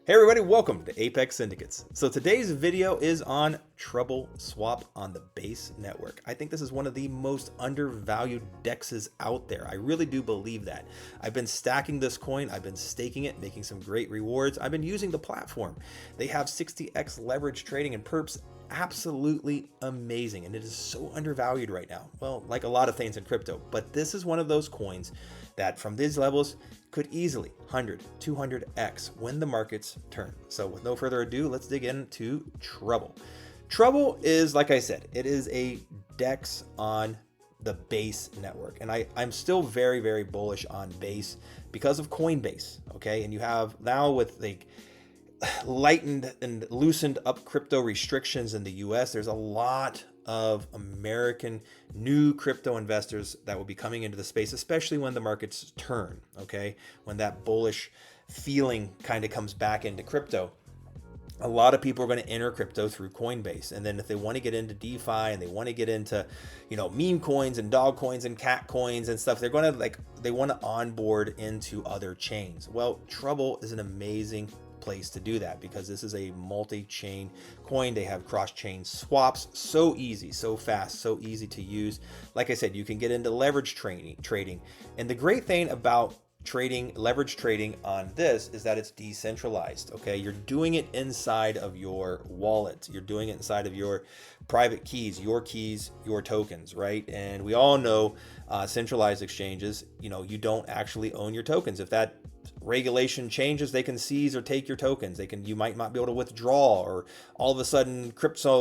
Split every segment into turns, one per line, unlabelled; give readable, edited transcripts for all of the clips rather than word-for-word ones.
Hey everybody, welcome to Apex Syndicates. So today's video is on Trebleswap on the Base network. I think this is one of the most undervalued DEXs out there. I really do believe that. I've been stacking this coin, I've been staking it, making some great rewards. I've been using the platform. They have 60x leverage trading and perps. Absolutely amazing, and it is so undervalued right now. Well, like a lot of things in crypto, but this is one of those coins that from these levels could easily 100 200x when the markets turn. So with no further ado, let's dig into Trouble. Trouble is, like I said, it is a DEX on the Base network, and I'm still very bullish on Base because of Coinbase. Okay, and you have now with like lightened and loosened up crypto restrictions in the US, there's a lot of American new crypto investors that will be coming into the space, especially when the markets turn. Okay, when that bullish feeling kind of comes back into crypto, a lot of people are going to enter crypto through Coinbase. And then if they want to get into DeFi and they want to get into, meme coins and dog coins and cat coins and stuff, they're going to they want to onboard into other chains. Well, Trouble is an amazing place to do that because this is a multi-chain coin. They have cross-chain swaps, so easy, so fast, so easy to use. Like I said, you can get into leverage trading. And the great thing about leverage trading on this is that it's decentralized. Okay, you're doing it inside of your wallet, you're doing it inside of your private keys, your tokens, right? And we all know centralized exchanges, you don't actually own your tokens. If that regulation changes, they can seize or take your tokens. You might not be able to withdraw, or all of a sudden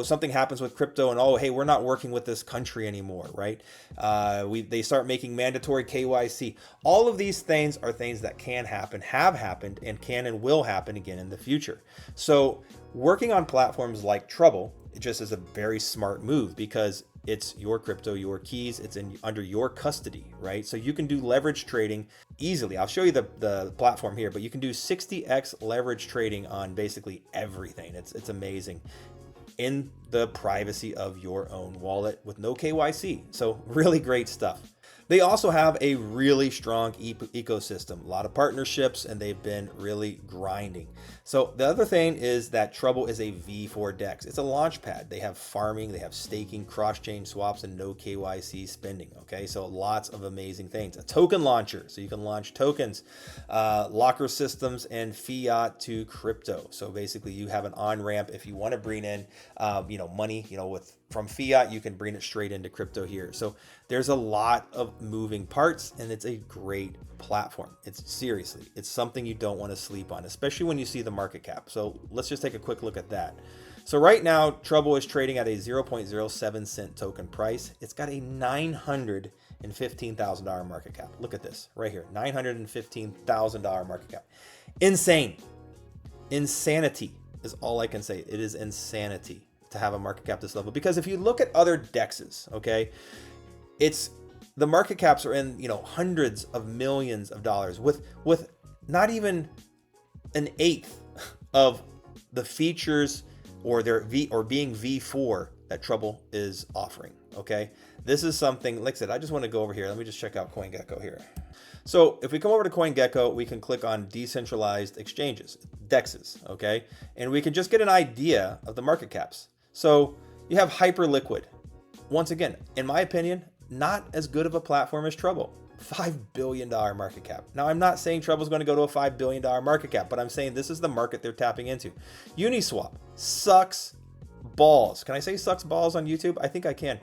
something happens with crypto and, oh, hey, we're not working with this country anymore, right? They start making mandatory KYC. All of these things are things that can happen, have happened, and can and will happen again in the future. So working on platforms like Trouble, it just is a very smart move because it's your crypto, your keys, it's under your custody, right? So you can do leverage trading easily. I'll show you the platform here, but you can do 60x leverage trading on basically everything. It's amazing in the privacy of your own wallet with no KYC. So really great stuff. They also have a really strong ecosystem, a lot of partnerships, and they've been really grinding. So the other thing is that Trouble is a V4 DEX. It's a launch pad. They have farming, they have staking, cross-chain swaps, and no KYC spending. Okay, so lots of amazing things. A token launcher, so you can launch tokens, locker systems, and fiat to crypto. So basically, you have an on-ramp if you want to bring in, money, from fiat, you can bring it straight into crypto here. So there's a lot of moving parts, and it's a great platform. It's something you don't want to sleep on, especially when you see the market cap. So let's just take a quick look at that. So right now, Trouble is trading at a 0.07 cent token price. It's got a $915,000 market cap. Look at this right here, $915,000 market cap. Insane. Insanity is all I can say. It is insanity to have a market cap this level, because if you look at other DEXs, okay, the market caps are in hundreds of millions of dollars with not even an eighth of the features or being V4 that Trouble is offering. Okay, this is something, like I said, I just want to go over here. Let me just check out CoinGecko here. So if we come over to CoinGecko, we can click on decentralized exchanges, DEXs, okay, and we can just get an idea of the market caps. So you have Hyperliquid. Once again, in my opinion, not as good of a platform as Trouble. $5 billion market cap. Now, I'm not saying Trouble's going to go to a $5 billion market cap, but I'm saying this is the market they're tapping into. Uniswap sucks balls. Can I say sucks balls on YouTube? I think I can.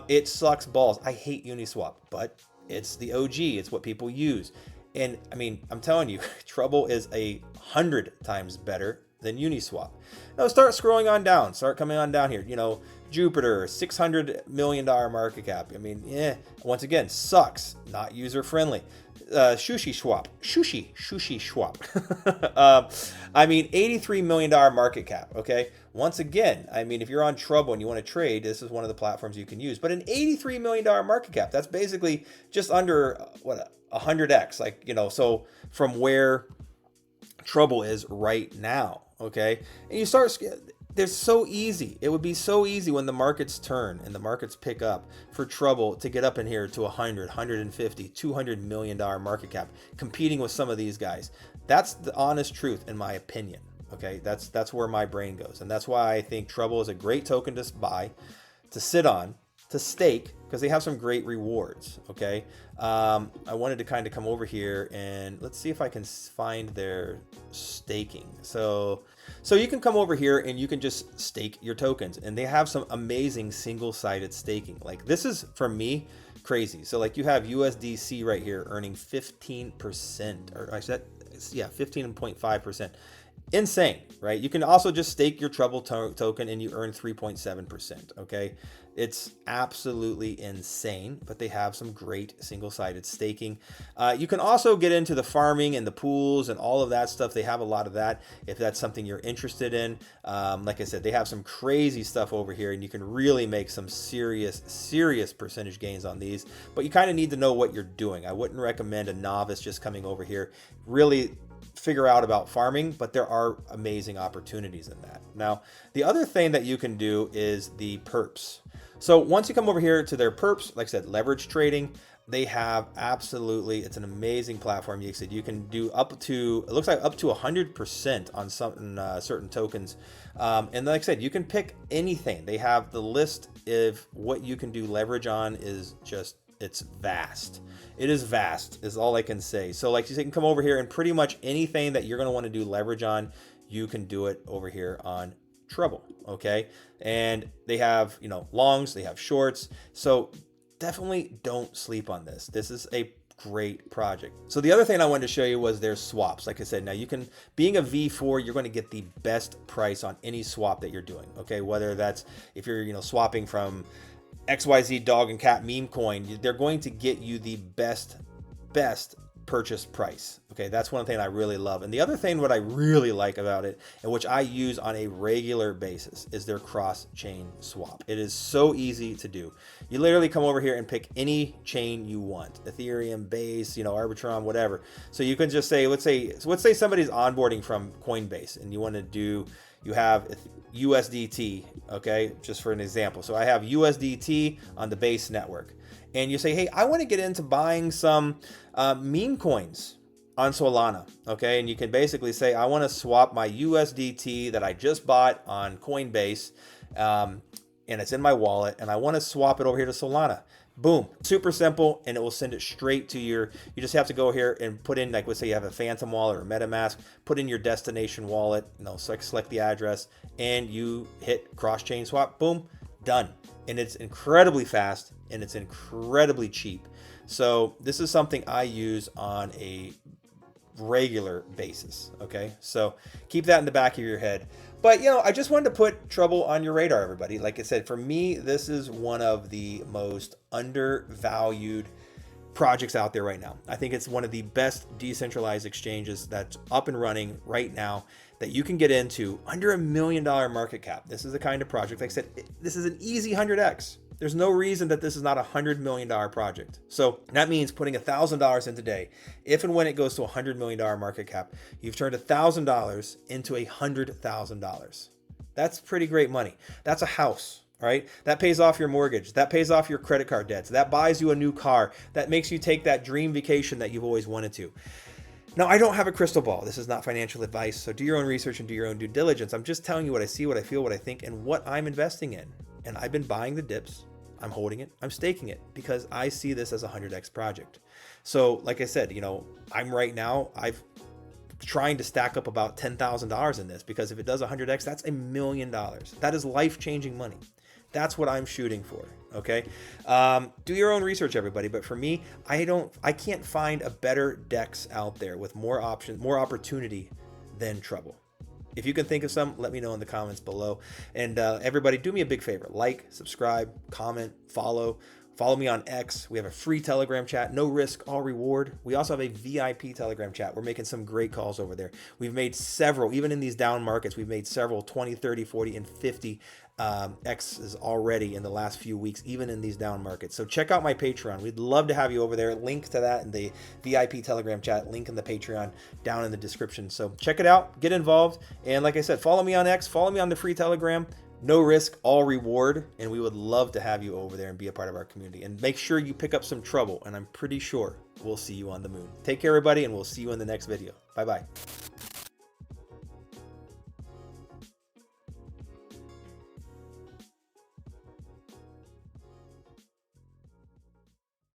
It sucks balls. I hate Uniswap, but it's the OG. It's what people use. And I mean, I'm telling you, Trouble is 100 times better than Uniswap. Now start scrolling on down, start coming on down here. Jupiter, $600 million market cap. I mean, once again, sucks, not user friendly. Sushi Swap. I mean, $83 million market cap. Okay. Once again, I mean, if you're on Trouble and you want to trade, this is one of the platforms you can use. But an $83 million market cap, that's basically just under 100x. So from where Trouble is right now. Okay, and you start, they're so easy. It would be so easy when the markets turn and the markets pick up for Trouble to get up in here to 100, 150, $200 million market cap, competing with some of these guys. That's the honest truth, in my opinion. Okay, that's where my brain goes, and that's why I think Trouble is a great token to buy, to sit on, to stake, because they have some great rewards. Okay, I wanted to kind of come over here and let's see if I can find their staking. So you can come over here and you can just stake your tokens, and they have some amazing single-sided staking. Like, this is, for me, crazy. So like, you have USDC right here earning 15%, or I said, yeah, 15.5%. Insane, right? You can also just stake your Trouble token and you earn 3.7%. Okay, it's absolutely insane, but they have some great single-sided staking. You can also get into the farming and the pools and all of that stuff. They have a lot of that if that's something you're interested in. Like I said, they have some crazy stuff over here, and you can really make some serious percentage gains on these, but you kind of need to know what you're doing. I wouldn't recommend a novice just coming over here really figure out about farming, but there are amazing opportunities in that. Now, the other thing that you can do is the perps. So once you come over here to their perps, like I said, leverage trading, they have absolutely, it's an amazing platform. You said you can do up to, it looks like up to 100% on certain tokens. And like I said, you can pick anything. They have the list of what you can do leverage on is just, it's vast. It is vast is all I can say. So like you can come over here and pretty much anything that you're going to want to do leverage on, you can do it over here on Trouble. Okay. And they have, you know, longs, they have shorts. So definitely don't sleep on this. This is a great project. So the other thing I wanted to show you was their swaps. Like I said, now you can, being a V4, you're going to get the best price on any swap that you're doing. Okay. Whether that's, if you're, you know, swapping from XYZ dog and cat meme coin, they're going to get you the best purchase price. Okay, that's one thing I really love. And the other thing what I really like about it, and which I use on a regular basis, is their cross-chain swap. It is so easy to do. You literally come over here and pick any chain you want, Ethereum, Base, you know, Arbitrum, whatever. So you can just say, let's say somebody's onboarding from Coinbase and you want to do, you have USDT, okay, just for an example. So I have USDT on the Base network, and you say, hey, I want to get into buying some meme coins on Solana, okay? And you can basically say, I want to swap my USDT that I just bought on Coinbase, and it's in my wallet, and I want to swap it over here to Solana. Boom, super simple, and it will send it straight to your, you just have to go here and put in, like, let's say you have a Phantom wallet or MetaMask, put in your destination wallet, you know, select the address, and you hit cross-chain swap, boom, done. And it's incredibly fast, and it's incredibly cheap. So this is something I use on a regular basis, okay? So keep that in the back of your head. But, you know, I just wanted to put Trouble on your radar, everybody. Like I said, for me, this is one of the most undervalued projects out there right now. I think it's one of the best decentralized exchanges that's up and running right now that you can get into under $1 million market cap. This is the kind of project, like I said, this is an easy 100x. There's no reason that this is not a $100 million project. So that means putting $1,000 in today. If and when it goes to $100 million market cap, you've turned $1,000 into $100,000. That's pretty great money. That's a house, right? That pays off your mortgage. That pays off your credit card debts. That buys you a new car. That makes you take that dream vacation that you've always wanted to. Now, I don't have a crystal ball. This is not financial advice. So do your own research and do your own due diligence. I'm just telling you what I see, what I feel, what I think, and what I'm investing in. And I've been buying the dips. I'm holding it. I'm staking it because I see this as a 100x project. So like I said, you know, I'm right now, I've trying to stack up about $10,000 in this, because if it does 100x, that's $1 million. That is life-changing money. That's what I'm shooting for. Okay. Do your own research, everybody. But for me, I can't find a better DEX out there with more options, more opportunity than Trouble. If you can think of some, let me know in the comments below. And everybody, do me a big favor. Like, subscribe, comment, follow. Follow me on X. We have a free Telegram chat. No risk, all reward. We also have a VIP Telegram chat. We're making some great calls over there. We've made several, even in these down markets, we've made several 20, 30, 40, and 50 X's already in the last few weeks, even in these down markets. So check out my Patreon. We'd love to have you over there. Link to that in the VIP Telegram chat, link in the Patreon down in the description. So check it out, get involved. And like I said, follow me on X, follow me on the free Telegram. No risk, all reward. And we would love to have you over there and be a part of our community. And make sure you pick up some Trouble. And I'm pretty sure we'll see you on the moon. Take care, everybody, and we'll see you in the next video. Bye-bye.